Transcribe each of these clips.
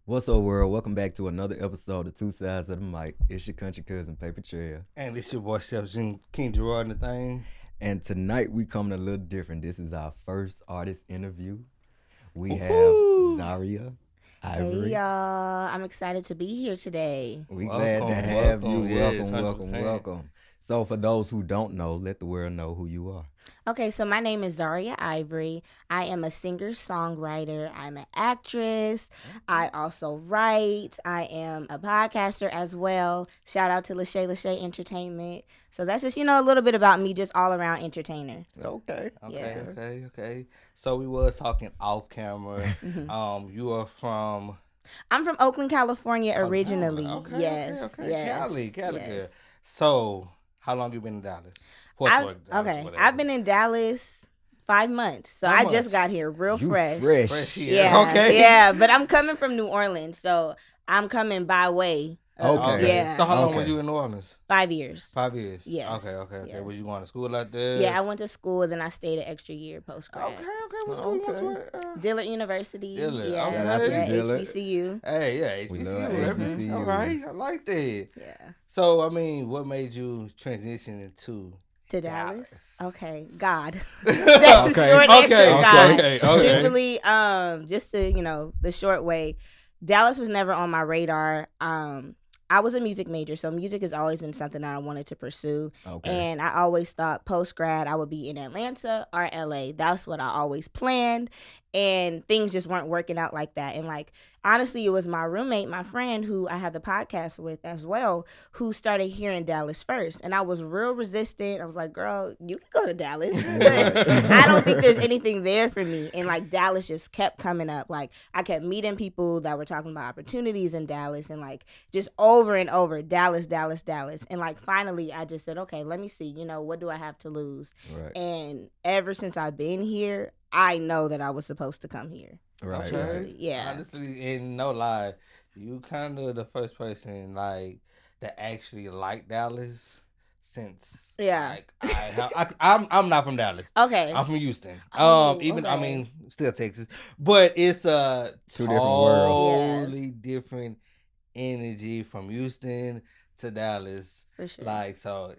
What's up, world? Welcome back to another episode of Two Sides of the Mic. It's your country cousin, Paper Trail. And this your boy Chef King Gerard and the thing. And tonight we coming a little different. This is our first artist interview. We have Woo-hoo. Zaria Hey Ivory. y'all, I'm excited to be here today. We glad to Welcome, have you. welcome. Yes, Welcome. 100%. So for those who don't know, let the world know who you are. Okay, so my name is Zaria Ivory. I am a singer-songwriter. I'm an actress. I also write. I am a podcaster as well. Shout out to Lachey Entertainment. So that's just, a little bit about me, just all around entertainer. Okay. Yeah. Okay. So we was talking off camera. You are from I'm from Oakland, California originally. Okay. Yes. Cali, girl. Yes. So how long you been in Dallas? I've been in Dallas 5 months. So 5 I months. just got here real You fresh. Fresh here. Yeah. Okay. Yeah, but I'm coming from New Orleans, so I'm coming by way. Okay. Yeah. So how long Okay. was you in New Orleans? 5 years. 5 years. Yes. Okay. Yes. Was you going to school out there? Yeah, I went to school, then I stayed an extra year post grad. Okay. What school you went to? Dillard University. Dillard, Yeah, okay. Shout out to yeah, Dillard. HBCU. Hey, yeah, We HBCU. love HBCUs. All right, I like that. Yeah. So, I mean, what made you transition into To Dallas. Dallas? Okay, God. That's the Okay. short answer. Okay, God. okay. Truthfully, just to the short way, Dallas was never on my radar. I was a music major, so music has always been something that I wanted to pursue. Okay. And I always thought post grad I would be in Atlanta or LA. That's what I always planned. And things just weren't working out like that. And honestly, it was my roommate, my friend who I have the podcast with as well, who started here in Dallas first. And I was real resistant. I was like, girl, you can go to Dallas. But I don't think there's anything there for me. And Dallas just kept coming up. I kept meeting people that were talking about opportunities in Dallas and just over and over, Dallas. And finally I just said, okay, let me see, what do I have to lose? Right. And ever since I've been here, I know that I was supposed to come here. Right. Okay. Right. Yeah. Honestly, and no lie, you kind of the first person that actually liked Dallas since Yeah. I'm not from Dallas. Okay. I'm from Houston. Oh, Even I okay. mean, still Texas, but it's a Two different worlds. totally different energy from Houston to Dallas. For sure. So,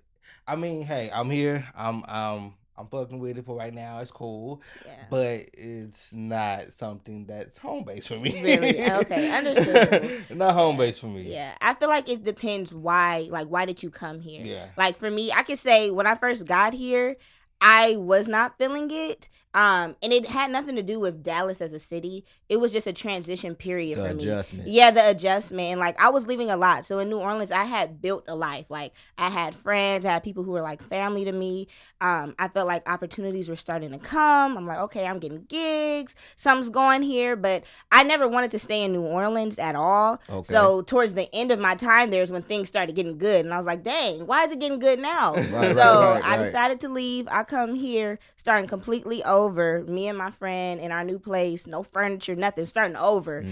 I mean, hey, I'm here. I'm fucking with it for right now. It's cool, Yeah. but it's not something that's home base for me. Really? Okay, understandable. Not home base for me. Yeah, I feel like it depends why did you come here? Yeah. For me, I could say when I first got here, I was not feeling it. And it had nothing to do with Dallas as a city. It was just a transition period The for me. adjustment. Yeah, the adjustment. And I was leaving a lot. So in New Orleans, I had built a life. I had friends, I had people who were family to me. I felt like opportunities were starting to come. I'm like, okay, I'm getting gigs. Something's going here. But I never wanted to stay in New Orleans at all. Okay. So towards the end of my time there is when things started getting good. And I was like, dang, why is it getting good now? Right. I decided to leave. I come here starting completely over. Me and my friend in our new place, no furniture, nothing, starting over.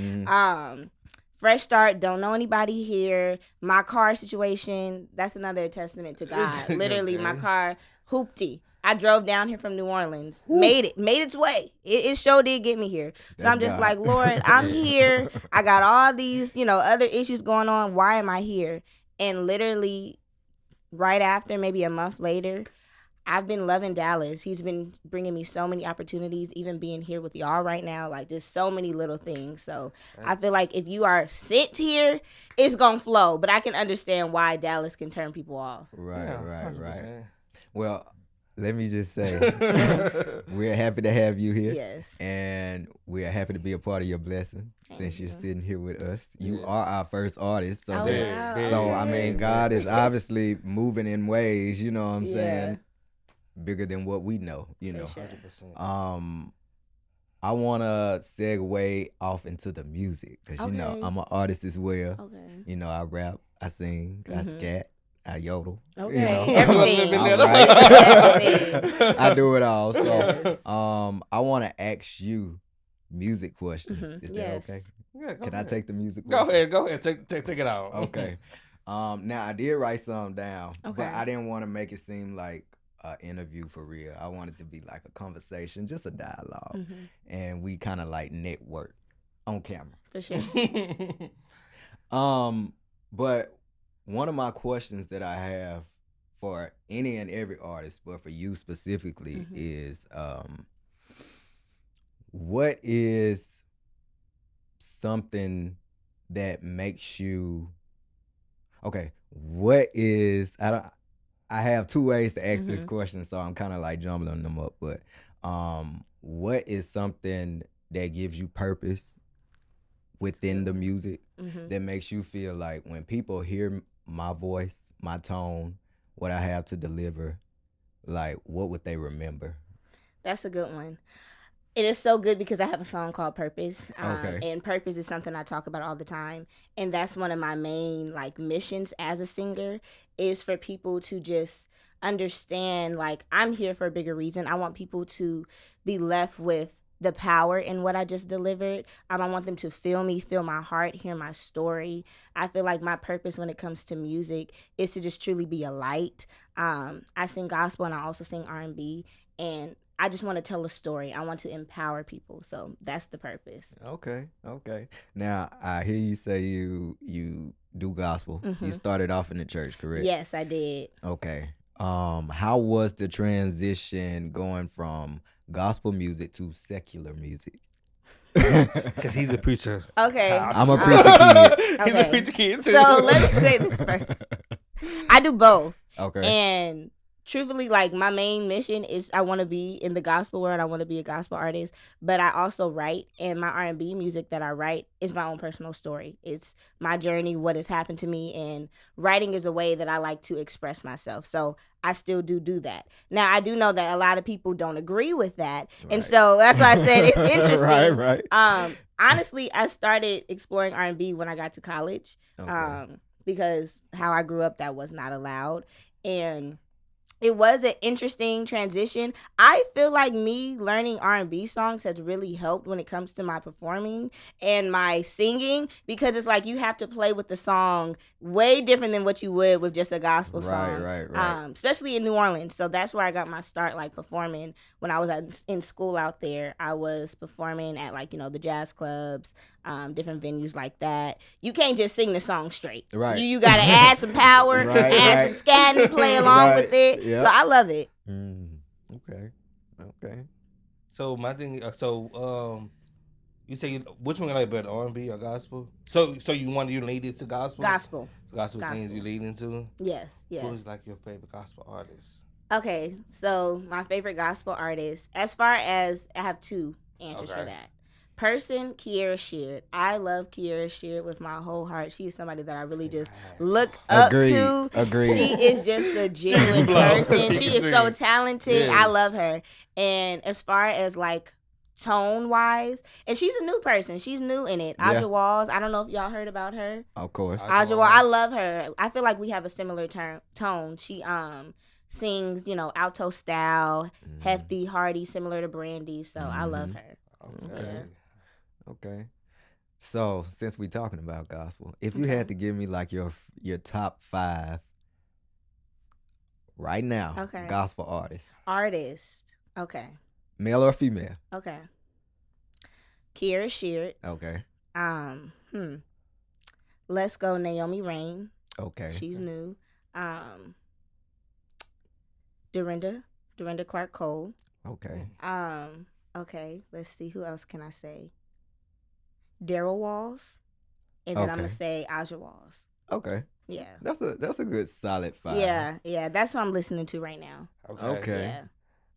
Fresh start, don't know anybody here. My car situation, that's another testament to God. Literally, my Okay. car, hoopty. I drove down here from New Orleans, made its way. It sure did get me here. So That's I'm just God. like, Lord, I'm here. I got all these, other issues going on. Why am I here? And literally, right after, maybe a month later, I've been loving Dallas. He's been bringing me so many opportunities, even being here with y'all right now, just so many little things. So I feel like if you are sent here, it's going to flow. But I can understand why Dallas can turn people off. Right. Yeah, Right. 100%. Well, let me just say, we're happy to have you here. Yes. And we are happy to be a part of your blessing since you're sitting here with us. You Yes. are our first artist. So, Oh, that- wow. so I mean, Big. God is obviously moving in ways, you know what I'm Yeah. saying, bigger than what we know, For sure. 100%. I want to segue off into the music because, Okay. I'm an artist as well. Okay. I rap, I sing, I Mhm. scat, I yodel. Okay. know. Everything. All Everything. I do it all. So, Yes. I want to ask you music questions. Mhm. Is that Yes. okay? Yeah, go Can ahead. I take the music Go questions? ahead. Go ahead. Take it out. Okay. Now I did write some down, Okay. but I didn't want to make it seem like an interview for real. I want it to be like a conversation, just a dialogue, Mhm. and we kind of like network. on camera. For sure. But one of my questions that I have for any and every artist, but for you specifically, is what is something that makes you okay? What is I have two ways to ask this question, so I'm kind of like jumbling them up. But what is something that gives you purpose within the music that makes you feel like when people hear my voice, my tone, what I have to deliver, like what would they remember? That's a good one. It is so good because I have a song called Purpose. Okay. And purpose is something I talk about all the time. And that's one of my main like missions as a singer, is for people to just understand, like, I'm here for a bigger reason. I want people to be left with the power in what I just delivered. I want them to feel me, feel my heart, hear my story. I feel like my purpose when it comes to music is to just truly be a light. I sing gospel and I also sing R&B, and I just want to tell a story. I want to empower people. So that's the purpose. Okay. Now I hear you say you do gospel. You started off in the church, correct? Yes, I did. Okay. How was the transition going from gospel music to secular music? Because he's a preacher. Okay. I'm a preacher kid. He's a Okay. preacher kid too. So let me say this first. I do both. Okay. And truthfully, like, my main mission is I want to be in the gospel world. I want to be a gospel artist, but I also write, and my R&B music that I write is my own personal story. It's my journey, what has happened to me, and writing is a way that I like to express myself. So I still do that. Now, I do know that a lot of people don't agree with that, and Right. so that's why I said it's interesting. Right. Honestly, I started exploring R&B when I got to college, Okay. because how I grew up, that was not allowed, and it was an interesting transition. I feel like me learning R&B songs has really helped when it comes to my performing and my singing, because it's like you have to play with the song way different than what you would with just a gospel song. Right. Especially in New Orleans. So that's where I got my start, like, performing. When I was in school out there, I was performing at, like, the jazz clubs, different venues like that. You can't just sing the song straight. Right. You got to add some power, add some scatting, play along Right. with it. Yep. So I love it. Okay. So my thing, you say which one you like better, R&B or gospel? So you lead into gospel? Gospel. Gospel things you lead into? Yes. Who's like your favorite gospel artist? Okay, so my favorite gospel artist, as far as, I have two answers for Okay. that. Person, Kiera Sheard. I love Kiera Sheard with my whole heart. She is somebody that I really just look up to. Agreed. She is just a genuine blows. person. She She can is so sing. talented. Yes. I love her. And as far as, like, tone wise, and she's a new person. She's new in it. Yeah. Aja Walls. I don't know if y'all heard about her. Of course. Aja Walls. I love her. I feel like we have a similar tone. She sings, alto style, hefty, hearty, similar to Brandy. So I love her. Okay. Okay. So since we talking about gospel, if you had to give me like your top 5 right now, Okay. gospel artists, Artist. Okay. male or female? Okay. Kiera Sheard. Okay. Let's go Naomi Rain. Okay. She's new. Dorinda Clark Cole. Okay. Okay, let's see, who else can I say? Daryl Walls. And then I'm Okay. gonna say Aja Walls. Okay. Yeah. That's a good solid 5. Yeah, that's what I'm listening to right now. Okay. Yeah.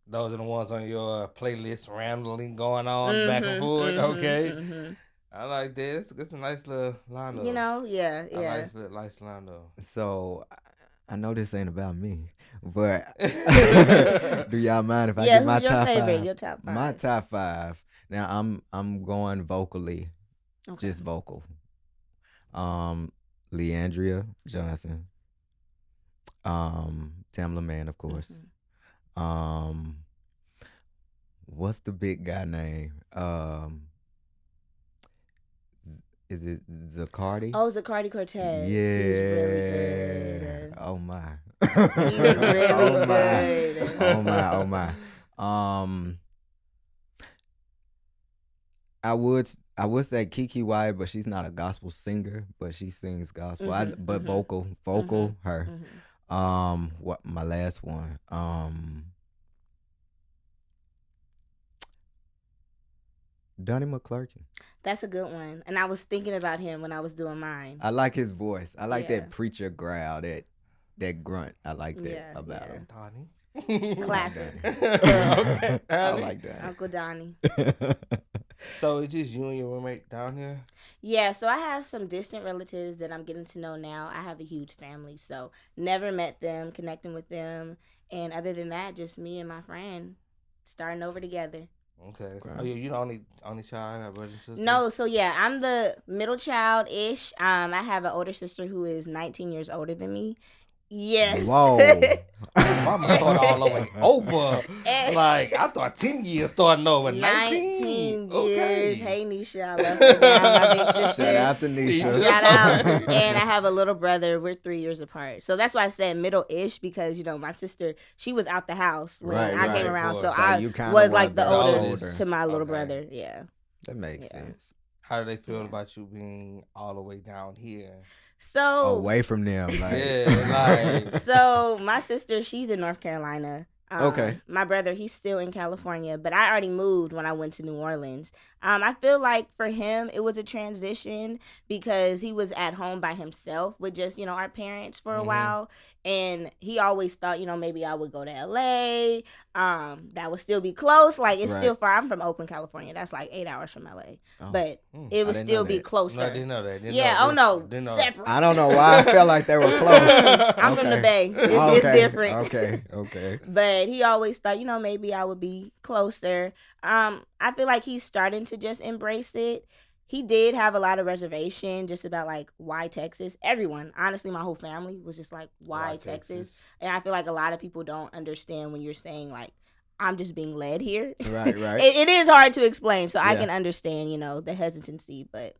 Those are the ones on your playlist rambling going on back and forth. Okay. mhm. I like this. It's a nice little lineup. Yeah. Nice lineup. So I know this ain't about me, but do y'all mind if I Yeah, give my who's your top favorite? 5? Your top 5. My top 5. Now I'm going vocally, Okay. just vocal. Leandria Johnson, Tamla Man, of course. What's the big guy name? Is it Zacardi? Oh, Zacardi Cortez. Yeah. He's really good. Oh my. He's really Oh my. good. Oh my. I would say Kiki Wyatt, but she's not a gospel singer, but she sings gospel. But vocal her. What my last one? Donnie McClurkin. That's a good one. And I was thinking about him when I was doing mine. I like his voice. I like Yeah. that preacher growl, that grunt. I like that Yeah, about yeah. him. Donnie. Classic. Okay, I Donnie. like that. Uncle Donnie. So it's just you and your roommate down here? Yeah, so I have some distant relatives that I'm getting to know now. I have a huge family, so never met them, connecting with them. And other than that, just me and my friend starting over together. Okay. Okay. Oh, you the only child? Have brothers and sisters? No, so yeah, I'm the middle child ish. I have an older sister who is 19 years older than me. Yes. Whoa. Mama started all the way over. Eh. Like, I thought 10 years starting over. 19 19 years. Okay. Hey, Nisha, I love you, man, my big sister. Shout out to Nisha. Shout out. And I have a little brother. We're 3 years apart. So that's why I said middle-ish, because, my sister, she was out the house when Right, I right, came of around. course. So So I you kinda was were like the the oldest older. to my little Okay. brother. Yeah. That makes Yeah. sense. How do they feel Yeah. about you being all the way down here? So Away from them, like Yeah, like so my sister, she's in North Carolina. Okay. My brother, he's still in California, but I already moved when I went to New Orleans. I feel like for him, it was a transition because he was at home by himself with just, our parents for a while. And he always thought, maybe I would go to LA. That would still be close. Like, it's Right. still far. I'm from Oakland, California. That's like 8 hours from LA. Oh. But I it would didn't still know be that. closer. no, I didn't know that. Didn't Yeah, know, oh no, Didn't know. separate. I don't know why I felt like they were close. I'm from the Okay. Bay. It's Okay, different. Okay. But he always thought, maybe I would be closer. I feel like he's starting to just embrace it. He did have a lot of reservation just about like why Texas. Everyone, honestly, my whole family was just like, why Texas? And I feel like a lot of people don't understand when you're saying like, I'm just being led here. Right. It is hard to explain, so I Yeah. can understand, the hesitancy, but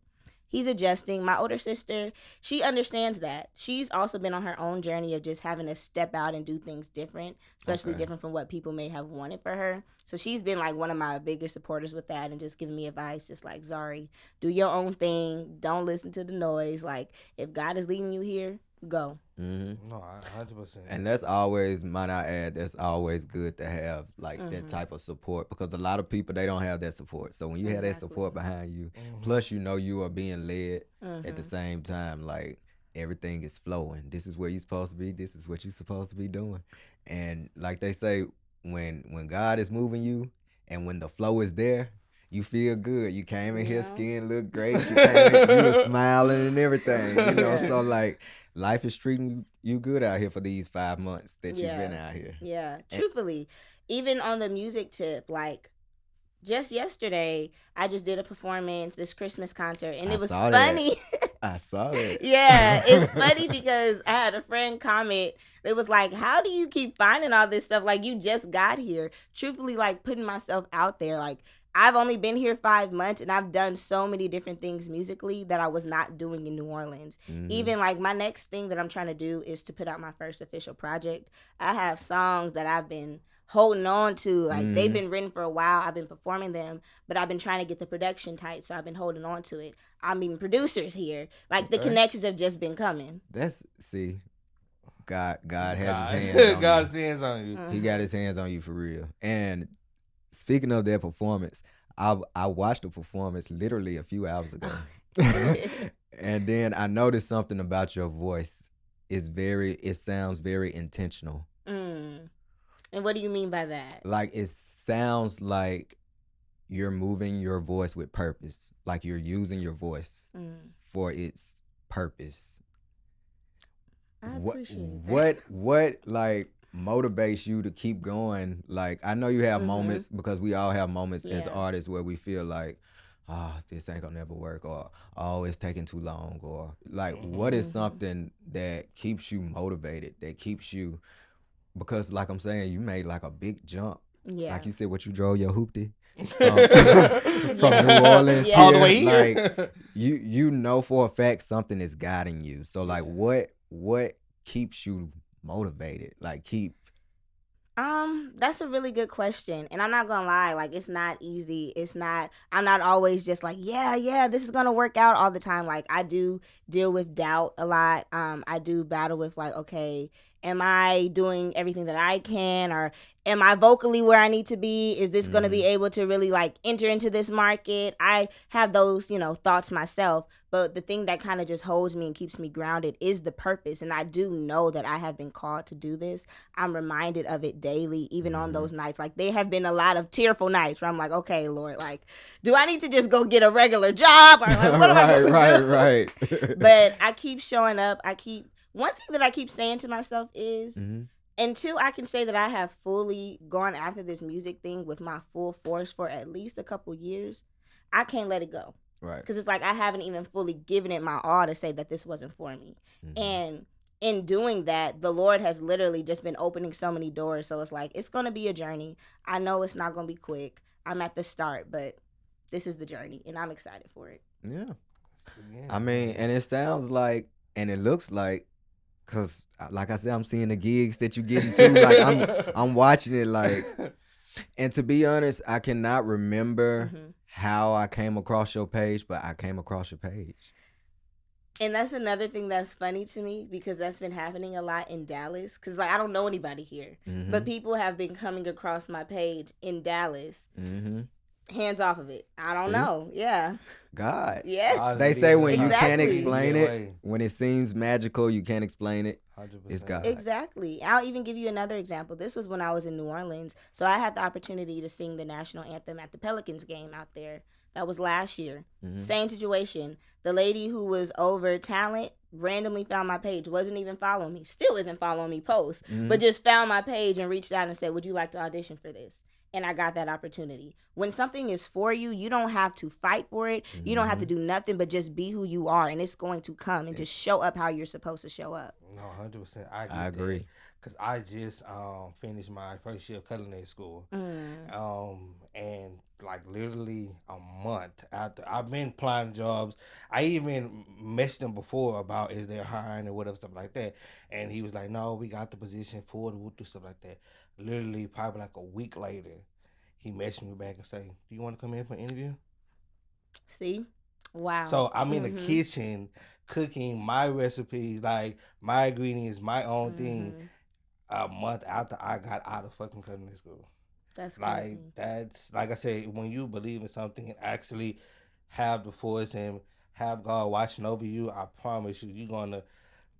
he's adjusting. My older sister, she understands that. She's also been on her own journey of just having to step out and do things different, especially Okay. different from what people may have wanted for her. So she's been like one of my biggest supporters with that and just giving me advice, just like, Zari, do your own thing. Don't listen to the noise. Like, if God is leading you here, go. Mm-hmm. No, 100%. And that's always, might I add, that's always good to have like that type of support, because a lot of people, they don't have that support. So when you have that Exactly. support behind you, plus you are being led at the Mhm. same time, like everything is flowing. This is where you're supposed to be. This is what you're supposed to be doing. And like they say, when God is moving you and when the flow is there, you feel good. You came in here, Yeah. skin look great. You came in, you were smiling and everything. So like life is treating you good out here for these 5 months that you've been out here. Yeah, truthfully, even on the music tip, like just yesterday, I just did a performance, this Christmas concert, and I it was saw that. funny. I saw that. Yeah, it's funny because I had a friend comment. It was like, how do you keep finding all this stuff? Like, you just got here. Truthfully, like putting myself out there. Like, I've only been here 5 months and I've done so many different things musically that I was not doing in New Orleans. Mhm. Even like my next thing that I'm trying to do is to put out my first official project. I have songs that I've been holding on to. Like, they've been written for a while. I've been performing them, but I've been trying to get the production tight, so I've been holding on to it. I'm meeting producers here. Like, the Okay. connections have just been coming. God has his hands on God's you. hands on you. He got his hands on you for real. And speaking of their performance, I watched the performance literally a few hours ago. And then I noticed something about your voice. It sounds very intentional. And what do you mean by that? Like, it sounds like you're moving your voice with purpose. Like you're using your voice for its purpose. I appreciate that. What like motivates you to keep going? Like, I know you have moments, because we all have moments as Yeah. artists where we feel like, this ain't gonna never work, or it's taking too long, or like, what is something that keeps you motivated, that keeps you, because like I'm saying, you made like a big jump. Yeah. Like you said, what you drove your hoopty from New Orleans Yeah. All the way here. here. Like, you know for a fact something is guiding you. So like, what keeps you motivated? Like, That's a really good question. And I'm not gonna lie, like it's not easy. I'm not always just like, yeah, this is gonna work out all the time. Like I do deal with doubt a lot. I do battle with like, okay, am I doing everything that I can, or am I vocally where I need to be? Is this going to be able to really like enter into this market? I have those, thoughts myself, but the thing that kind of just holds me and keeps me grounded is the purpose. And I do know that I have been called to do this. I'm reminded of it daily, even on those nights. Like there have been a lot of tearful nights where I'm like, okay, Lord, like, do I need to just go get a regular job, or like, what am I going to do? Right. But I keep showing up. One thing that I keep saying to myself is, until I can say that I have fully gone after this music thing with my full force for at least a couple years, I can't let it go. Right. Because it's like I haven't even fully given it my all to say that this wasn't for me. And in doing that, the Lord has literally just been opening so many doors. So it's like, it's going to be a journey. I know it's not going to be quick. I'm at the start, but this is the journey, and I'm excited for it. Yeah. I mean, and it sounds like, and it looks like, because like I said, I'm seeing the gigs that you get into. Like I'm watching it, like, and to be honest, I cannot remember how I came across your page, but I came across your page. And that's another thing that's funny to me, because that's been happening a lot in Dallas. Because like I don't know anybody here, but people have been coming across my page in Dallas. Hands off of it. I don't know. Yeah. God. Yes. They say when you can't Exactly. explain it, when it seems magical, you can't explain it. 100%. It's God. Exactly. I'll even give you another example. This was when I was in New Orleans. So I had the opportunity to sing the national anthem at the Pelicans game out there. That was last year. Same situation. The lady who was over talent randomly found my page. Wasn't even following me. Still isn't following me post. But just found my page and reached out and said, would you like to audition for this? And I got that opportunity. When something is for you, you don't have to fight for it. You don't have to do nothing but just be who you are, and it's going to come, and just show up how you're supposed to show up. No, 100%. I agree. Because I just finished my first year of culinary school. And like literally a month after, I've been applying jobs. I even messaged him before about is there hiring or whatever, stuff like that. And he was like, no, we got the position for the stuff like that. Literally probably like a week later, he messaged me back and say, do you want to come in for an interview? See? Wow. So I'm in the kitchen cooking my recipes, like my ingredients, my own thing, a month after I got out of fucking culinary school. That's crazy. Like that's, like I said, when you believe in something and actually have the force and have God watching over you, I promise you, you're gonna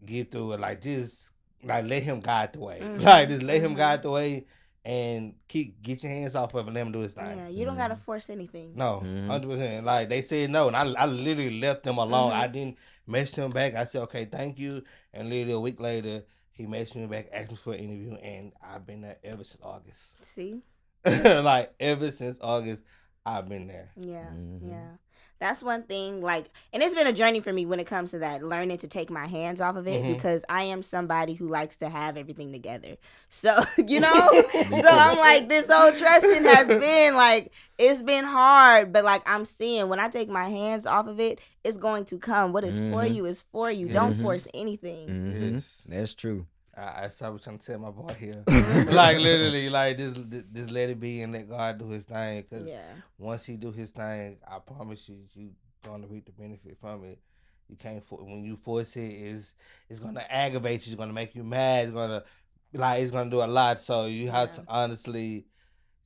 get through it. Like just like let him guide the way. Like just let him guide the way and get your hands off of him and let him do his thing. Yeah, you don't gotta force anything. No, 100%. Like they said no, and I literally left them alone. I didn't message him back. I said okay, thank you, and literally a week later he messaged me back, asked me for an interview, and I've been there ever since August. See? Like ever since August, I've been there. Yeah, yeah. That's one thing, like, and it's been a journey for me when it comes to that, learning to take my hands off of it, because I am somebody who likes to have everything together. So, so I'm like, this whole trusting has been, like, it's been hard, but, like, I'm seeing when I take my hands off of it, it's going to come. What is for you is for you. Don't force anything. Yes. That's true. I was trying to tell my boy here, like literally, like just let it be and let God do His thing. Cause once He do His thing, I promise you gonna reap the benefit from it. You can't when you force it, it's gonna aggravate you. It's gonna make you mad. It's gonna do a lot. So you have to honestly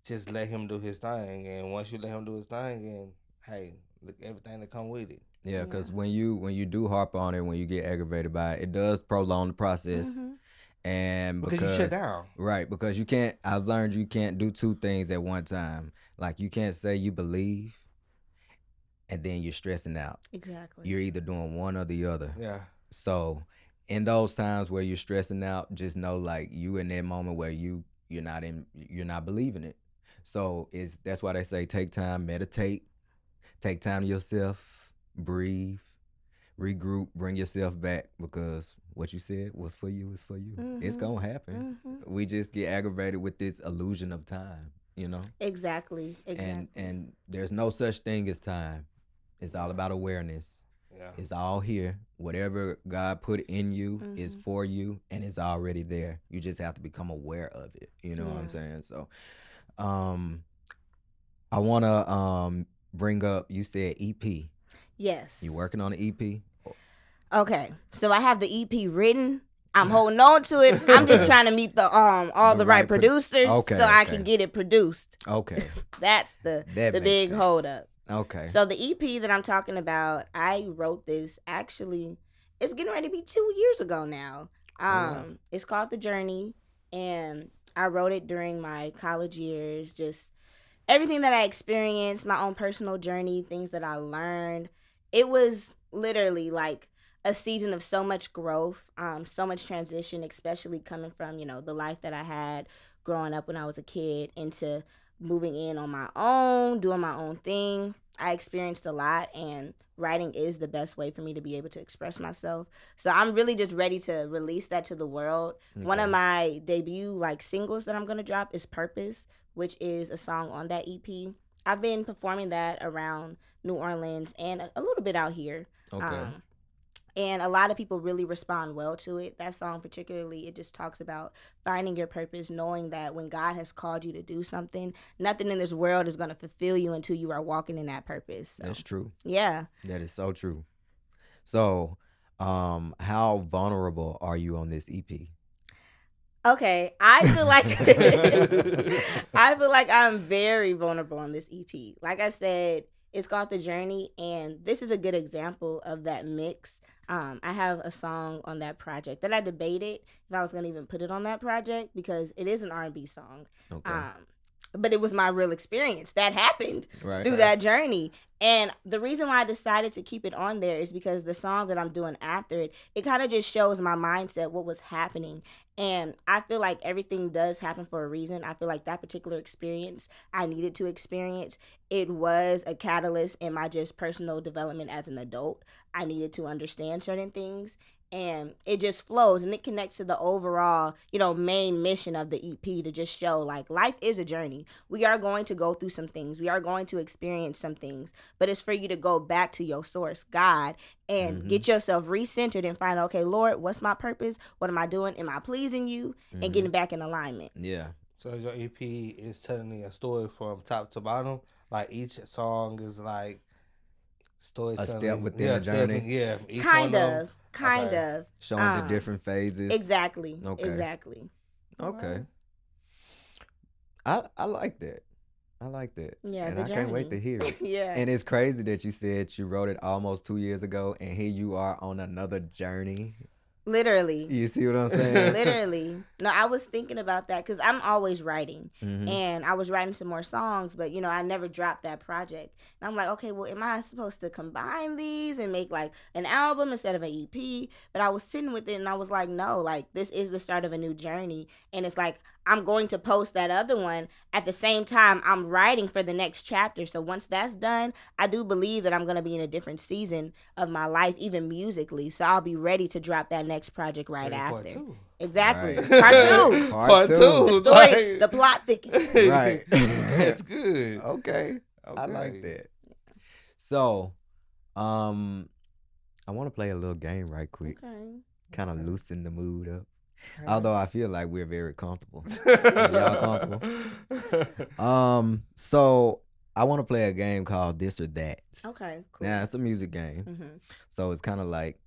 just let Him do His thing. And once you let Him do His thing, and hey, look everything that come with it. Yeah, because when you do harp on it, when you get aggravated by it, it does prolong the process. And because you shut down. Right, because you can't, I've learned you can't do two things at one time. Like you can't say you believe and then you're stressing out. Exactly. You're either doing one or the other. Yeah. So in those times where you're stressing out, just know like you in that moment where you're not believing it. So that's why they say take time, meditate, take time to yourself, breathe, regroup, bring yourself back, because what you said was for you is for you. It's gonna happen. We just get aggravated with this illusion of time, Exactly. And there's no such thing as time. It's all about awareness. It's all here. Whatever God put in you is for you, and it's already there. You just have to become aware of it. You know what I'm saying? So, I want to bring up, you said EP. Yes. You working on the EP? Okay. So I have the EP written. I'm holding on to it. I'm just trying to meet the all the right producers so I can get it produced. Okay. That's the big sense. hold up. Okay. So the EP that I'm talking about, I wrote this actually, it's getting ready to be 2 years ago now. It's called The Journey, and I wrote it during my college years, just everything that I experienced, my own personal journey, things that I learned. It was literally like a season of so much growth, so much transition, especially coming from, the life that I had growing up when I was a kid into moving in on my own, doing my own thing. I experienced a lot, and writing is the best way for me to be able to express myself. So I'm really just ready to release that to the world. Okay. One of my debut singles that I'm going to drop is Purpose, which is a song on that EP. I've been performing that around New Orleans and a little bit out here. Okay. And a lot of people really respond well to it. That song particularly, it just talks about finding your purpose, knowing that when God has called you to do something, nothing in this world is going to fulfill you until you are walking in that purpose. So, that's true. Yeah. That is so true. So, how vulnerable are you on this EP? Okay, I feel like I'm very vulnerable on this EP. Like I said, it's called The Journey, and this is a good example of that mix. I have a song on that project that I debated if I was going to even put it on that project because it is an R&B song. Okay. But it was my real experience that happened through that journey. And the reason why I decided to keep it on there is because the song that I'm doing after it, it kind of just shows my mindset, what was happening. And I feel like everything does happen for a reason. I feel like that particular experience I needed to experience. It was a catalyst in my just personal development as an adult. I needed to understand certain things. And it just flows and it connects to the overall, main mission of the EP to just show life is a journey. We are going to go through some things. We are going to experience some things, but it's for you to go back to your source, God, and get yourself recentered and find, okay, Lord, what's my purpose? What am I doing? Am I pleasing you? And getting back in alignment. Yeah. So your EP is telling me a story from top to bottom. Like each song is like storytelling. A step within the journey. Kind of. Showing the different phases. Exactly. Exactly. Okay. I like that. Yeah, and I can't wait to hear it. Yeah. And it's crazy that you said you wrote it almost 2 years ago, and here you are on another journey. Literally. You see what I'm saying? Literally. No, I was thinking about that because I'm always writing. And I was writing some more songs, but, I never dropped that project. And I'm like, okay, well, am I supposed to combine these and make an album instead of an EP? But I was sitting with it and I was like, no, this is the start of a new journey. And it's I'm going to post that other one at the same time I'm writing for the next chapter. So once that's done, I do believe that I'm going to be in a different season of my life, even musically. So I'll be ready to drop that next project right after. Part two. Exactly. Right. Part two. The story, the plot thickens. Right. That's good. Okay. I like that. So, I want to play a little game right quick. Okay. Kind of loosen the mood up. Although I feel like we're very comfortable. Y'all comfortable? So I want to play a game called This or That. Okay, cool. Now, it's a music game. So it's kind of like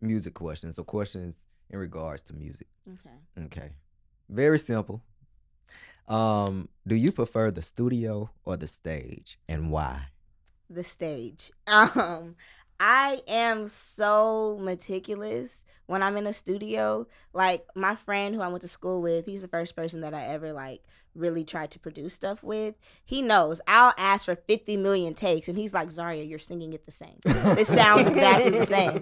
music questions. So questions in regards to music. Okay. Very simple. Do you prefer the studio or the stage, and why? The stage. I am so meticulous when I'm in a studio. My friend who I went to school with, he's the first person that I ever really tried to produce stuff with. He knows I'll ask for 50 million takes and he's like, Zaria, you're singing it the same. This sounds exactly the same.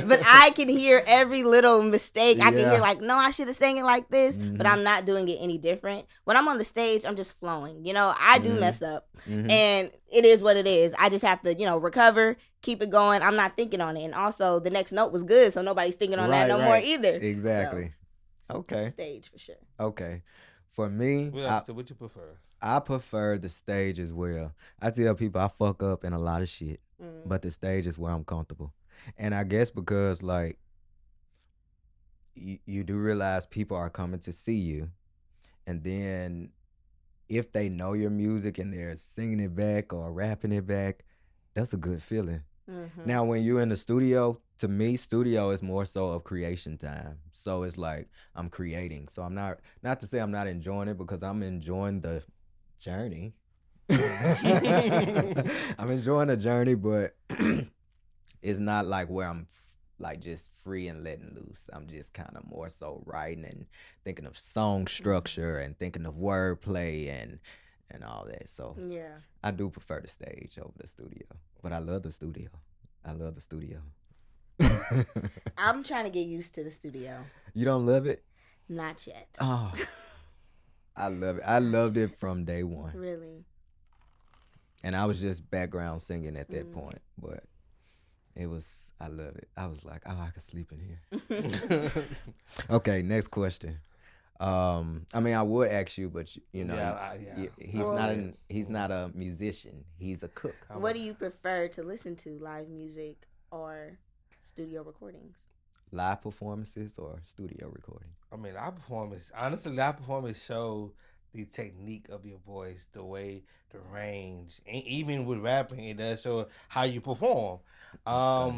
But I can hear every little mistake. I can hear no, I should have sang it like this, but I'm not doing it any different. When I'm on the stage, I'm just flowing. I do mess up and it is what it is. I just have to, recover, keep it going. I'm not thinking on it. And also the next note was good, so nobody's thinking on that no more either. Exactly. So, okay. Stage for sure. Okay. For me, what you prefer? I prefer the stage as well. I tell people I fuck up in a lot of shit. but the stage is where I'm comfortable. And I guess because like you do realize people are coming to see you, and then if they know your music and they're singing it back or rapping it back, that's a good feeling. Now, when you're in the studio, to me, studio is more so of creation time. So it's like I'm creating. So I'm not to say I'm not enjoying it, because I'm enjoying the journey. I'm enjoying the journey, but it's not like where I'm like just free and letting loose. I'm just kind of more so writing and thinking of song structure and thinking of wordplay and all that. So yeah, I do prefer the stage over the studio, but I love the studio. I love the studio. I'm trying to get used to the studio. You don't love it? Not yet. Oh, I love it. I loved it from day one. Really? And I was just background singing at that point, but I love it. I was like, oh, I could sleep in here. Okay, next question. I mean, I would ask you, but you know, he's not a musician. He's a cook. What do you prefer to listen to, live music or studio recordings? Live performances or studio recording? I mean, live performance show the technique of your voice, the way, the range, and even with rapping, it does show how you perform. I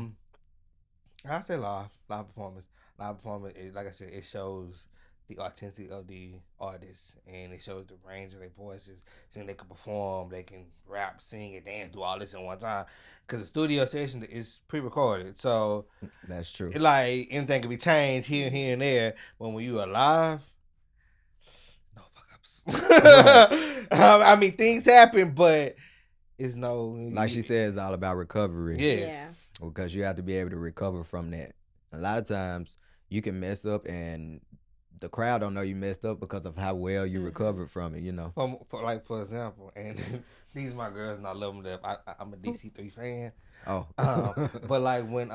say live performance. Live performance, like I said, it shows the authenticity of the artist, and it shows the range of their voices. So they can perform, they can rap, sing, and dance, do all this in one time. Because the studio session is pre-recorded, so that's true. Like anything can be changed here and there. But when you are live, no fuck ups. I mean, things happen, but it's no. Like she said, it's all about recovery. Yes. Yeah. Because you have to be able to recover from that. A lot of times you can mess up and the crowd don't know you messed up because of how well you recovered from it, you know. For example, and these are my girls and I love them to death. I'm a DC3 fan. Oh. But like when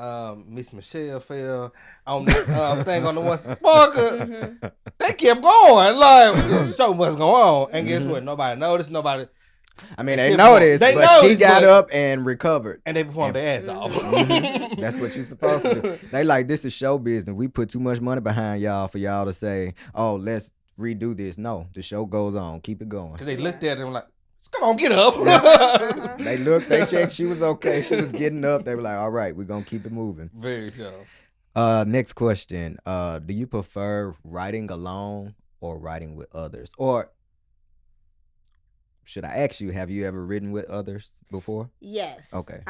Miss Michelle fell on the thing on the one sparker, they kept going. Like the show must go on. And guess what? Nobody noticed. Nobody. I mean, they noticed, but she got up and recovered. And they performed their ass off. That's what you're supposed to do. They like, this is show business. We put too much money behind y'all for y'all to say, oh, let's redo this. No, the show goes on. Keep it going. Because they looked at him like, come on, get up. They looked, they checked. She was okay. She was getting up. They were like, all right, we're going to keep it moving. Very sure. Next question. Do you prefer writing alone or writing with others? Or should I ask you, have you ever written with others before? Yes. Okay.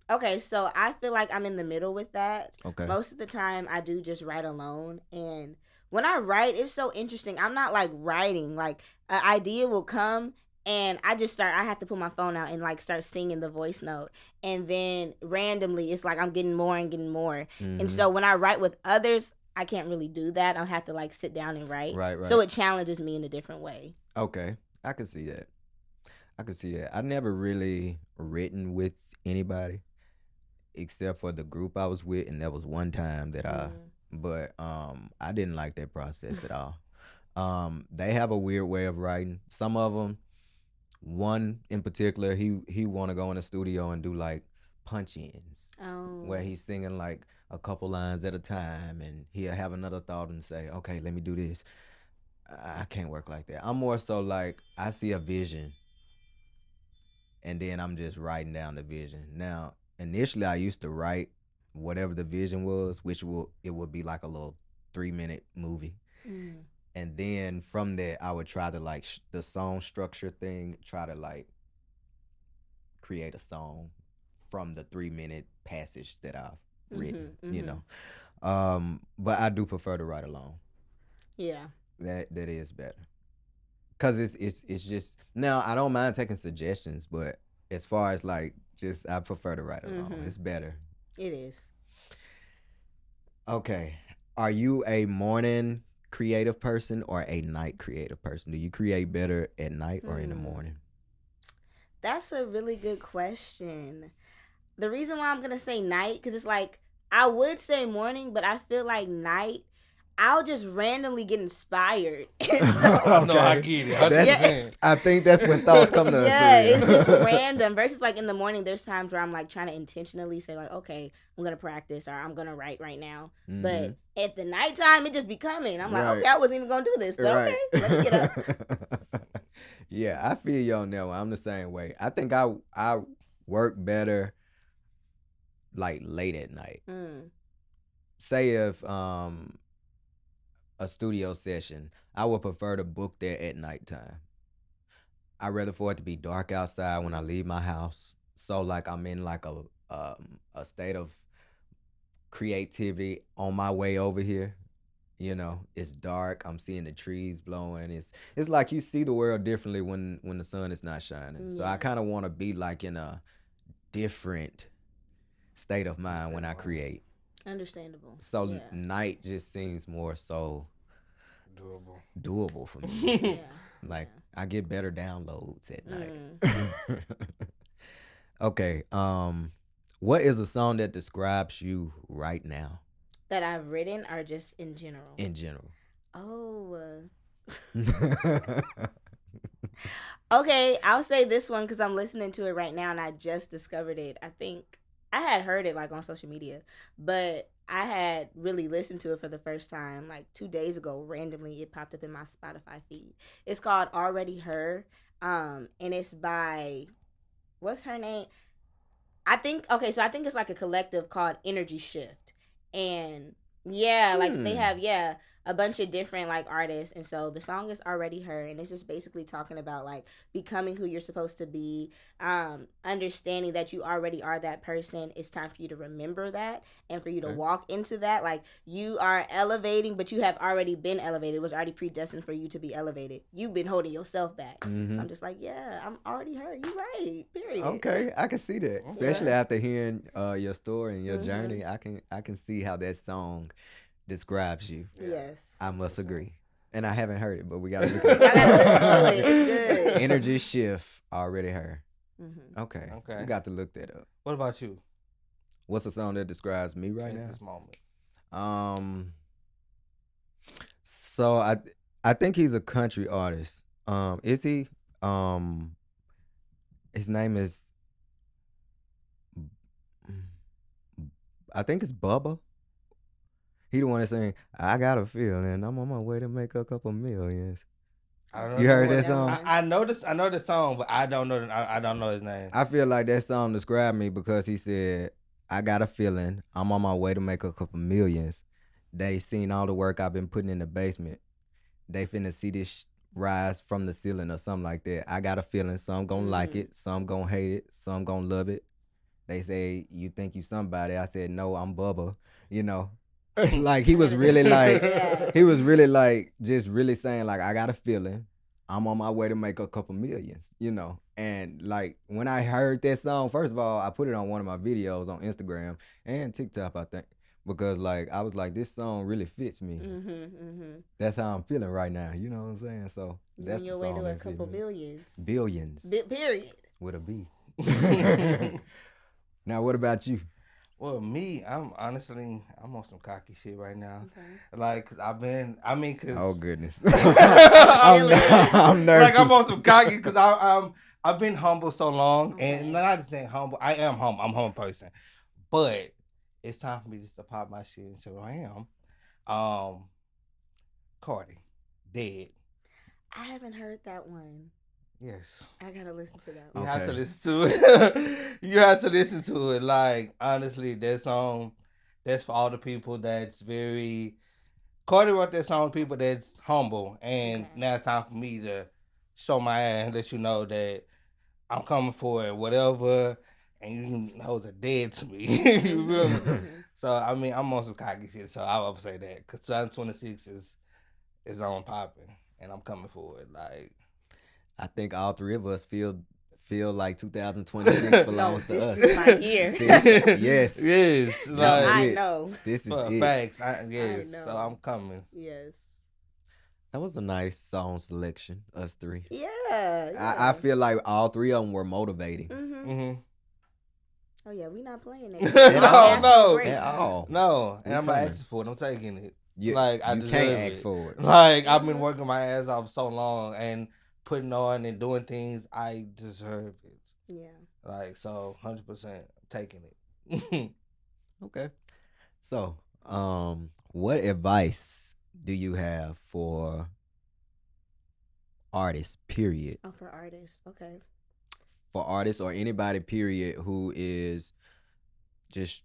Okay, so I feel like I'm in the middle with that. Okay. Most of the time I do just write alone, and when I write, it's so interesting. I'm not like writing, like an idea will come and I have to put my phone out and like start singing the voice note, and then randomly it's like I'm getting more and getting more. And so when I write with others, I can't really do that. I'll have to like sit down and write. Right. So it challenges me in a different way. Okay. I can see that. I've never really written with anybody except for the group I was with, and that was one time that I didn't like that process at all. They have a weird way of writing. Some of them, one in particular, he want to go in the studio and do like punch-ins, where he's singing like a couple lines at a time, and he'll have another thought and say, okay, let me do this. I can't work like that. I'm more so like, I see a vision, and then I'm just writing down the vision. Now, initially, I used to write whatever the vision was, it would be like a little 3-minute movie. And then from there, I would try to like the song structure thing, try to like create a song from the 3-minute passage that I've written, you know. But I do prefer to write alone. Yeah. That is better. Cause it's just, now I don't mind taking suggestions, but as far as like I prefer to write alone. It's better. It is. Okay. Are you a morning creative person or a night creative person? Do you create better at night or in the morning? That's a really good question. The reason why I'm gonna say night, because it's like I would say morning, but I feel like night, I'll just randomly get inspired. So, okay. No, I get it. I think that's when thoughts come to us. Yeah, it's just random. Versus like in the morning, there's times where I'm like trying to intentionally say like, okay, I'm gonna practice or I'm gonna write right now. Mm-hmm. But at the nighttime, it just be coming. I'm like, okay, I wasn't even gonna do this, but okay, let me get up. Yeah, I feel you on that one. I'm the same way. I think I work better like late at night. Say if a studio session, I would prefer to book that at nighttime. I'd rather for it to be dark outside when I leave my house. So like I'm in like a state of creativity on my way over here. You know, it's dark. I'm seeing the trees blowing. It's like you see the world differently when the sun is not shining. Yeah. So I kind of want to be like in a different state of mind when I create. Understandable. So night just seems more so doable for me. Yeah. Like I get better downloads at night. Okay. What is a song that describes you right now? That I've written or just in general? In general. Oh. Okay, I'll say this one because I'm listening to it right now and I just discovered it. I think I had heard it like on social media, but I had really listened to it for the first time like 2 days ago. Randomly, it popped up in my Spotify feed. It's called Already Her, and it's by, what's her name? I think it's like a collective called Energy Shift. And yeah, like they have, a bunch of different like artists, and so the song is Already Her, and it's just basically talking about like becoming who you're supposed to be, understanding that you already are that person. It's time for you to remember that and for you to walk into that. Like you are elevating, but you have already been elevated. It was already predestined for you to be elevated. You've been holding yourself back. So I'm just like, I'm already her. You're right. Period. Okay, I can see that, especially after hearing your story and your journey. I can see how that song describes you. Yes. I must agree. And I haven't heard it, but we gotta look at it. I gotta listen to it. It's good. Energy Shift, Already Her. Okay. We got to look that up. What about you? What's the song that describes me right now? At this moment. So I think he's a country artist. Is he? His name is, I think it's Bubba. He the one that's saying, I got a feeling I'm on my way to make a couple millions. I don't know. You heard that song? I know the song, but I don't know his name. I feel like that song described me because he said, I got a feeling I'm on my way to make a couple millions. They seen all the work I've been putting in the basement. They finna see this rise from the ceiling or something like that. I got a feeling some gonna like it, some gonna hate it, some gonna love it. They say, you think you somebody. I said, no, I'm Bubba, you know. Like he was really like, just really saying like, I got a feeling I'm on my way to make a couple millions, you know. And like when I heard that song, first of all, I put it on one of my videos on Instagram and TikTok, I think, because like I was like, this song really fits me. That's how I'm feeling right now, you know what I'm saying? So that's on your way to a couple billions. Billions. Period. With a B. Now, what about you? Well, me, I'm on some cocky shit right now. Okay. Like, cause oh goodness, I'm nervous. Like I'm on some cocky because I've been humble so long, and not just saying humble. I am humble. I'm a humble person, but it's time for me just to pop my shit and say who I am. Cardi, Dead. I haven't heard that one. Yes. I gotta listen to that one. You have to listen to it. You have to listen to it. Like, honestly, that song, that's for all the people that's very... Cardi wrote that song for people that's humble. And now it's time for me to show my ass and let you know that I'm coming for it, whatever. And you hoes are dead to me. You feel me? So, I mean, I'm on some cocky shit. So, I would say that. Because 2026 is on popping. And I'm coming for it. Like... I think all three of us feel like 2026 belongs to us. This is my year. Yes. Yes. Like, I know. This is it. Facts. Yes. So I'm coming. Yes. That was a nice song selection, us three. Yeah. I feel like all three of them were motivating. Oh, yeah. We not playing that. No. At all. No. And I'm not asking for it. I'm taking it. Like I you deserve can't ask it. for it. Like I've been working my ass off so long and putting on and doing things. I deserve it. Yeah. Like so, 100% taking it. Okay. So, what advice do you have for artists? Period. Oh, for artists. Okay. For artists or anybody. Period. Who is just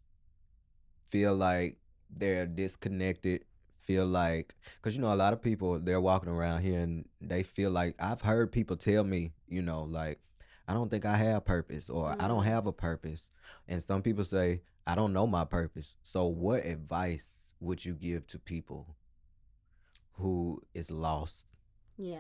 feel like they're disconnected. Feel like, because a lot of people, they're walking around here and they feel like, I've heard people tell me, like, I don't think I have purpose, or I don't have a purpose. And some people say, I don't know my purpose. So what advice would you give to people who is lost? Yeah.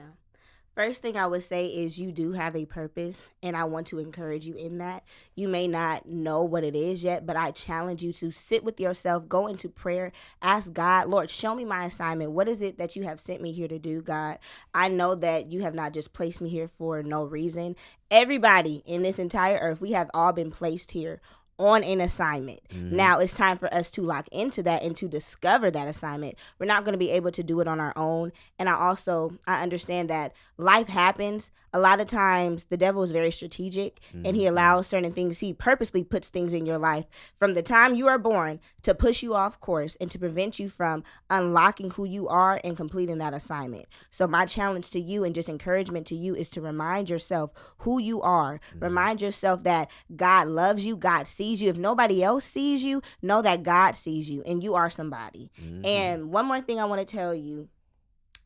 First thing I would say is you do have a purpose, and I want to encourage you in that. You may not know what it is yet, but I challenge you to sit with yourself, go into prayer, ask God, Lord, show me my assignment. What is it that you have sent me here to do, God? I know that you have not just placed me here for no reason. Everybody in this entire earth, we have all been placed here on an assignment. Now it's time for us to lock into that and to discover that assignment. We're not going to be able to do it on our own. And I understand that life happens. A lot of times the devil is very strategic and he allows certain things. He purposely puts things in your life from the time you are born to push you off course and to prevent you from unlocking who you are and completing that assignment. So my challenge to you and just encouragement to you is to remind yourself who you are. Remind yourself that God loves you. God sees you. If nobody else sees you, know that God sees you and you are somebody. And one more thing I want to tell you,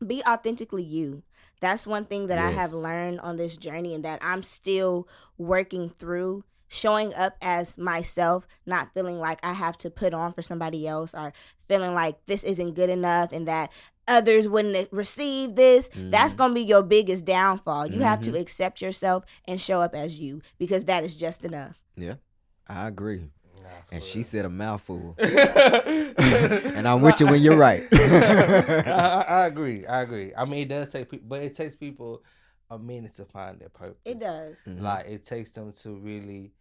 be authentically you. That's one thing that I have learned on this journey and that I'm still working through. Showing up as myself, not feeling like I have to put on for somebody else or feeling like this isn't good enough and that others wouldn't receive this. That's going to be your biggest downfall. You have to accept yourself and show up as you because that is just enough. Yeah, I agree. And she said a mouthful. And I'm with you when you're right. I agree. I mean, it does take people, but it takes people a minute to find their purpose. It does. Like, it takes them to really,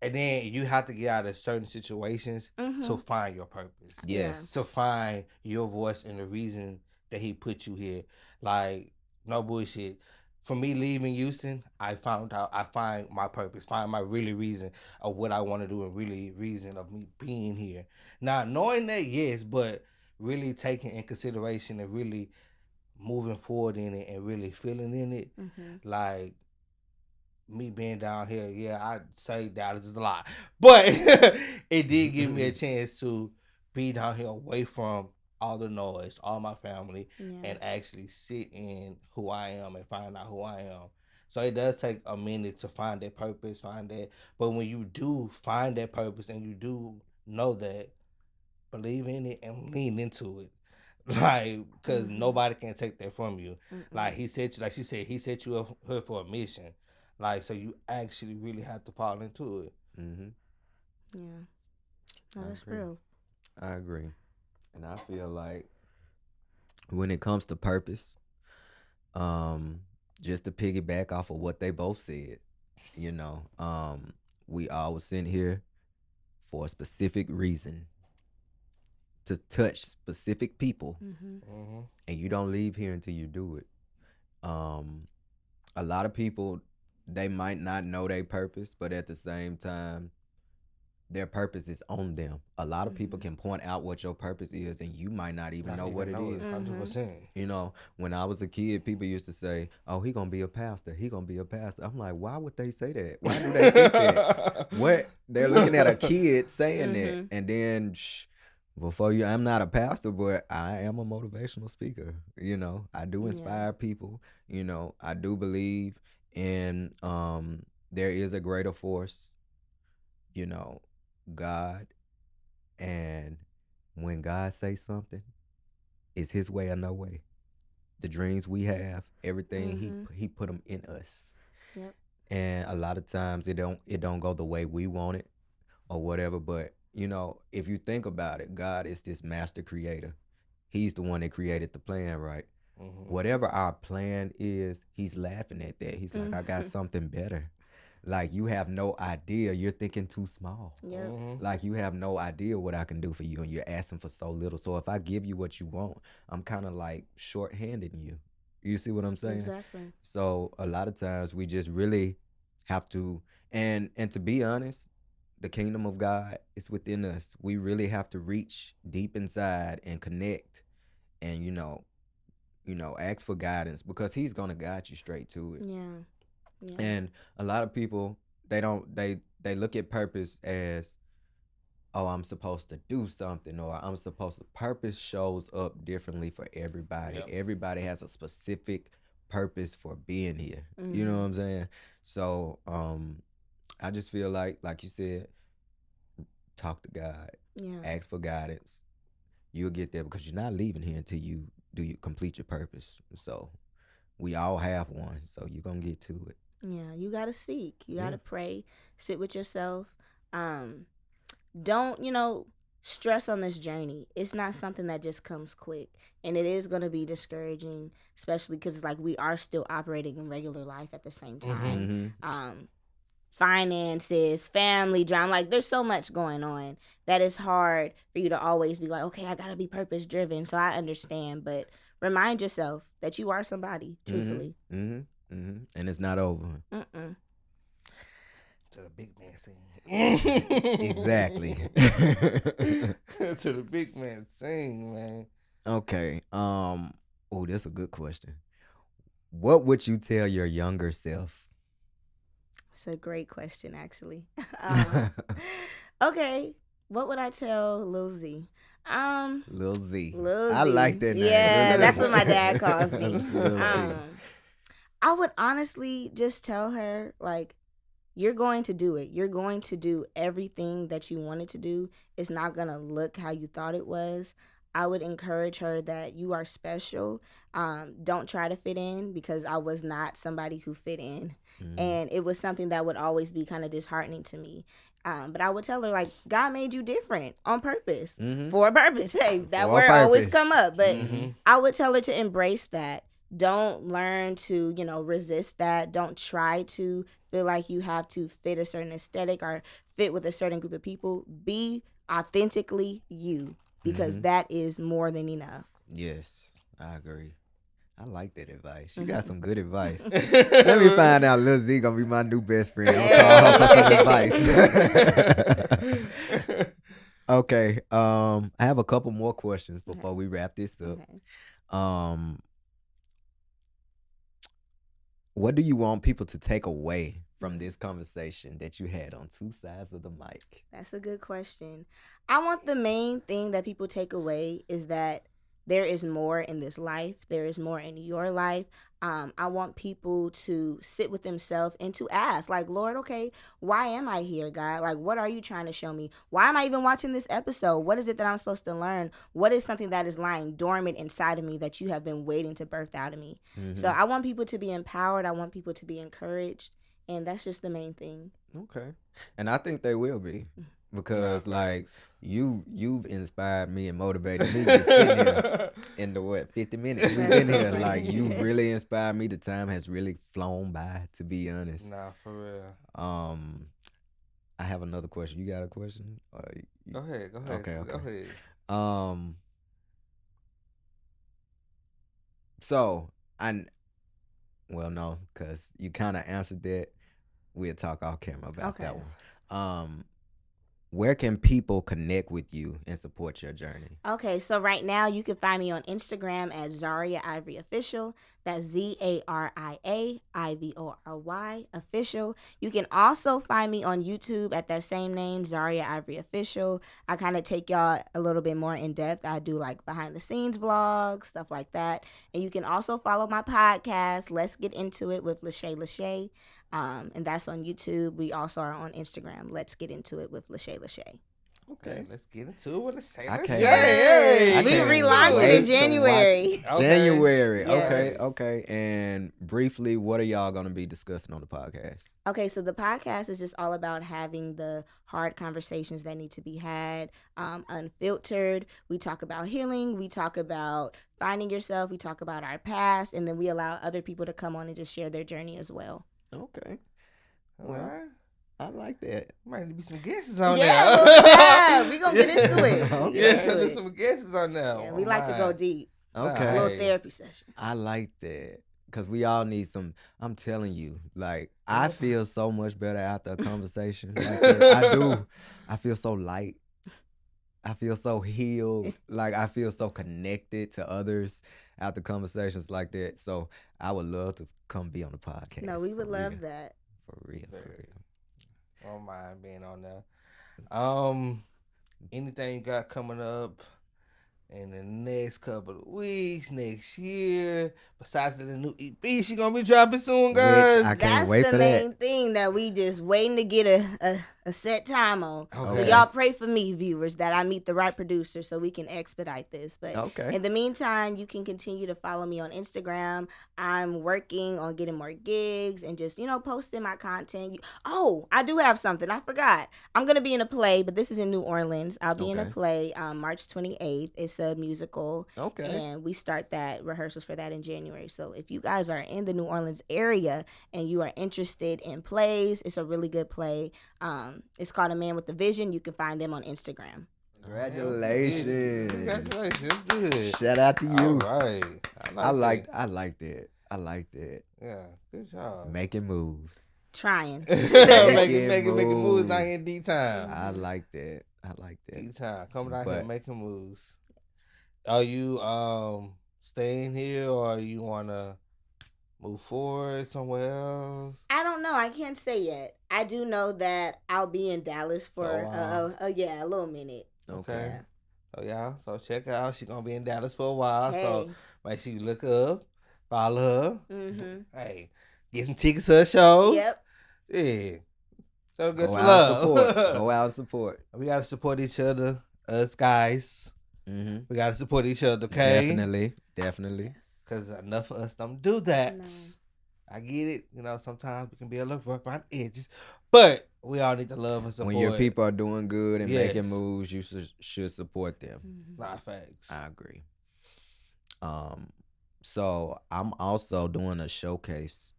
and then you have to get out of certain situations to find your purpose. Yes. To find your voice and the reason that he put you here. Like, no bullshit. For me leaving Houston, I find my purpose, find my really reason of what I want to do and really reason of me being here. Now, knowing that, yes, but really taking in consideration and really moving forward in it and really feeling in it. Like, me being down here, yeah, I'd say Dallas is a lot. But it did give me a chance to be down here away from all the noise, all my family, and actually sit in who I am and find out who I am. So it does take a minute to find that purpose, find that. But when you do find that purpose and you do know that, believe in it and lean into it. Like, because nobody can take that from you. Like he said, like she said, he set you up here for a mission. Like, so you actually really have to fall into it. Yeah. No, that's real. I agree. And I feel like when it comes to purpose, just to piggyback off of what they both said, we all was sent here for a specific reason, to touch specific people, and you don't leave here until you do it. A lot of people, they might not know their purpose, but at the same time, their purpose is on them. A lot of people can point out what your purpose is, and you might not even know what it is. 100%. When I was a kid, people used to say, "Oh, he gonna be a pastor. He gonna be a pastor." I'm like, why would they say that? Why do they think that? What? They're looking at a kid saying that, and then I'm not a pastor, but I am a motivational speaker. I do inspire people. I do believe in there is a greater force. God, and when God says something, it's his way or no way. The dreams we have, everything he put them in us. Yep. And a lot of times it don't go the way we want it or whatever, but if you think about it, God is this master creator. He's the one that created the plan, right? Whatever our plan is, he's laughing at that. He's like, I got something better. Like, you have no idea. You're thinking too small. Yep. Like, you have no idea what I can do for you, and you're asking for so little. So if I give you what you want, I'm kind of like short-handing you. You see what I'm saying? Exactly. So a lot of times we just really have to, and to be honest, the kingdom of God is within us. We really have to reach deep inside and connect, and ask for guidance, because He's gonna guide you straight to it. Yeah. Yeah. And a lot of people, they look at purpose as, oh, I'm supposed to do something, or I'm supposed to. Purpose shows up differently for everybody. Yep. Everybody has a specific purpose for being here. You know what I'm saying? So I just feel like you said, talk to God, ask for guidance. You'll get there, because you're not leaving here until you complete your purpose. So we all have one, so you're gonna get to it. Yeah, you gotta seek. You gotta pray. Sit with yourself. Don't stress on this journey. It's not something that just comes quick, and it is gonna be discouraging, especially because like we are still operating in regular life at the same time. Finances, family drama, like there's so much going on that it's hard for you to always be like, okay, I gotta be purpose driven. So I understand, but remind yourself that you are somebody, truthfully. And it's not over. To the big man sing. Exactly. To the big man sing, man. Okay. Oh, that's a good question. What would you tell your younger self? It's a great question, actually. Okay, what would I tell Lil Z? Lil Z. Lil Z. I like that name. Yeah, that's what my dad calls me. Lil Z. I would honestly just tell her, like, you're going to do it. You're going to do everything that you wanted to do. It's not going to look how you thought it was. I would encourage her that you are special. Don't try to fit in, because I was not somebody who fit in. And it was something that would always be kind of disheartening to me. But I would tell her, like, God made you different on purpose, for a purpose. Hey, that word always come up. But I would tell her to embrace that. Don't learn to, resist that. Don't try to feel like you have to fit a certain aesthetic or fit with a certain group of people. Be authentically you, because that is more than enough. Yes, I agree. I like that advice. You got some good advice. Let me find out Lil Z gonna be my new best friend. I'll call her for some advice. Okay. I have a couple more questions before we wrap this up. Okay. What do you want people to take away from this conversation that you had on two sides of the mic? That's a good question. I want the main thing that people take away is that there is more in this life. There is more in your life. I want people to sit with themselves and to ask, like, Lord, okay, why am I here, God? Like, what are you trying to show me? Why am I even watching this episode? What is it that I'm supposed to learn? What is something that is lying dormant inside of me that you have been waiting to birth out of me? So I want people to be empowered. I want people to be encouraged. And that's just the main thing. Okay. And I think they will be. Because like you've inspired me and motivated me to sit here in the 50 minutes we've been here. Like, you really inspired me. The time has really flown by, to be honest. Nah, for real. I have another question. You got a question? Go ahead. Okay. Go ahead. So no, because you kind of answered that. We'll talk off camera about that one. Where can people connect with you and support your journey? Okay, so right now you can find me on Instagram at Zaria Ivory Official. That's ZARIA IVORY Official. You can also find me on YouTube at that same name, Zaria Ivory Official. I kind of take y'all a little bit more in depth. I do like behind the scenes vlogs, stuff like that. And you can also follow my podcast, Let's Get Into It with Lachey. And that's on YouTube. We also are on Instagram. Let's Get Into It with Lachey. Okay, let's get into it with Lachey. We relaunch it in January. January. Yes. Okay. And briefly, what are y'all going to be discussing on the podcast? Okay, so the podcast is just all about having the hard conversations that need to be had, unfiltered. We talk about healing. We talk about finding yourself. We talk about our past. And then we allow other people to come on and just share their journey as well. Okay. Well, I like that. Might need to be some guesses on there. Yeah, we gonna get into it. There's some guesses on there. Yeah, we like to go deep. Okay. A little therapy session. I like that. Because we all need some. I'm telling you, like, I feel so much better after a conversation. Like I do. I feel so light. I feel so healed. Like, I feel so connected to others after conversations like that. So I would love to come be on the podcast. No, we would love that. For real. I don't mind being on there. Anything you got coming up in the next couple of weeks, next year, besides the new EP she gonna be dropping soon, guys? Which I can't wait for that. That's the main thing that we just waiting to get a set time on. Okay. So y'all pray for me, viewers, that I meet the right producer so we can expedite this. But in the meantime, you can continue to follow me on Instagram. I'm working on getting more gigs and just, posting my content. Oh, I do have something. I forgot. I'm going to be in a play, but this is in New Orleans. I'll be in a play March 28th. It's a musical. Okay. And we start rehearsals for that in January. So if you guys are in the New Orleans area and you are interested in plays, it's a really good play. It's called A Man with a Vision. You can find them on Instagram. Congratulations. Good. Shout out to you. All right. I like that. Yeah, good job. Making moves. Trying. making moves not in D time. I like that. D time. Coming out here making moves. Are you staying here or you wanna move forward somewhere else? I don't know. I can't say yet. I do know that I'll be in Dallas for a little minute. Okay. So check her out. She's gonna be in Dallas for a while. Hey. So make sure you look her up, follow her. Mm-hmm. Hey, get some tickets to her shows. Yep. Yeah. So get some love. Go out and support. We gotta support each other, us guys. Mm-hmm. We gotta support each other. Okay. Definitely. Because enough of us don't do that. No. I get it. Sometimes we can be a little rough around the edges. But we all need to love and support. When your people are doing good and making moves, you should support them. Not facts. I agree. So I'm also doing a showcase.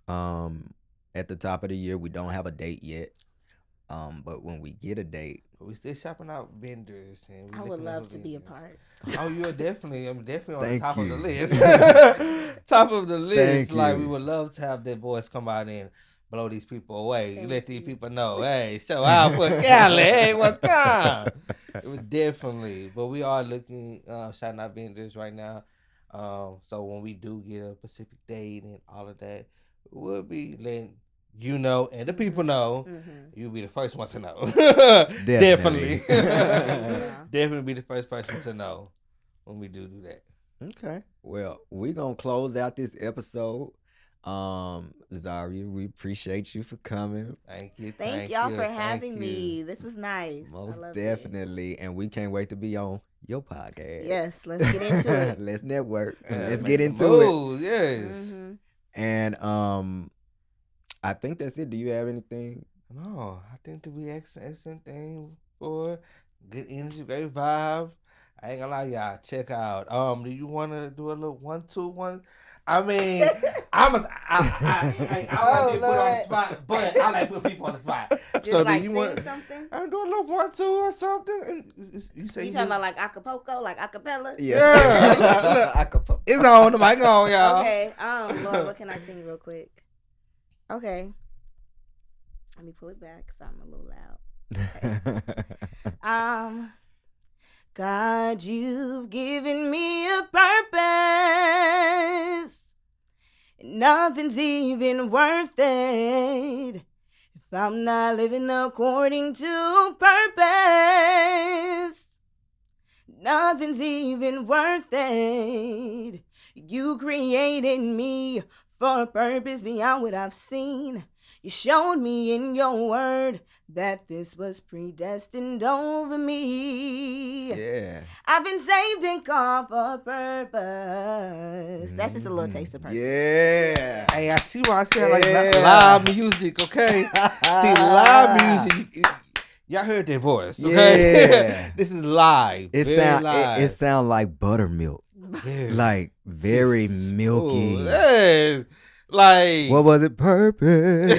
At the top of the year, we don't have a date yet. But when we get a date, we still shopping out vendors. And I would love to be a part. Oh, you're definitely on the top of the list. Top of the list. Like, we would love to have that voice come out and blow these people away. Let these people know, hey, show out for Cali. Hey, what time? It was definitely. But we are looking, shouting out vendors right now. So when we do get a specific date and all of that, we'll be letting you know and the people know. You'll be the first one to know. Definitely. Definitely be the first person to know when we do that. Okay. Well, we're going to close out this episode. Zaria, we appreciate you for coming. Thank you. Thank y'all for having me. This was nice. Most definitely. And we can't wait to be on your podcast. Yes, let's get into it. Let's network. Let's get into it. Yes. And I think that's it. Do you have anything? No, I think that we excellent thing for good energy, great vibe. I ain't gonna lie, y'all. Check out. Do you want to do a little 1, 2, 1? I mean, I like to put on the spot, but I like to put people on the spot. Just so like do you want something? I'm doing a little 1, 2 or something. And you talking about like acapulco, like acapella? Yeah. Look, acapulco. It's on. The mic on, y'all. Okay. Lord, what can I sing real quick? Okay. Let me pull it back because I'm a little loud. Okay. God, you've given me a purpose. Nothing's even worth it if I'm not living according to purpose. Nothing's even worth it. You created me for a purpose beyond what I've seen. You showed me in your word that this was predestined over me. Yeah. I've been saved and called for a purpose. That's just a little taste of purpose. Yeah. Hey, I see why I said like live music, okay? See, live music, y'all heard their voice, okay? Yeah. This is live. It sound like buttermilk. Like very milky. Hey. Like, what was it? Purpose.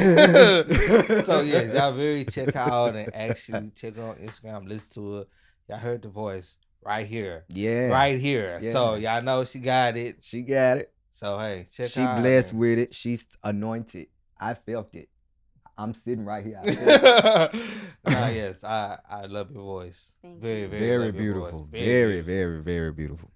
So yes, y'all very check her out and actually check her on Instagram, listen to her. Y'all heard the voice right here. Yeah. Right here. Yeah. So y'all know she got it. She got it. So hey, check she her out. She blessed with it. She's anointed. I felt it. I'm sitting right here. Yes, I love your voice. Very beautiful. Very beautiful.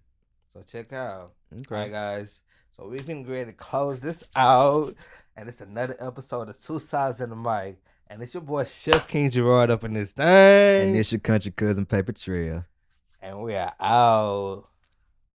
So check out. Okay. All right, guys. So we've been ready to close this out. And it's another episode of Two Sides of the Mic. And it's your boy Chef King Gerard up in this thing. And it's your country cousin Paper Trail. And we are out.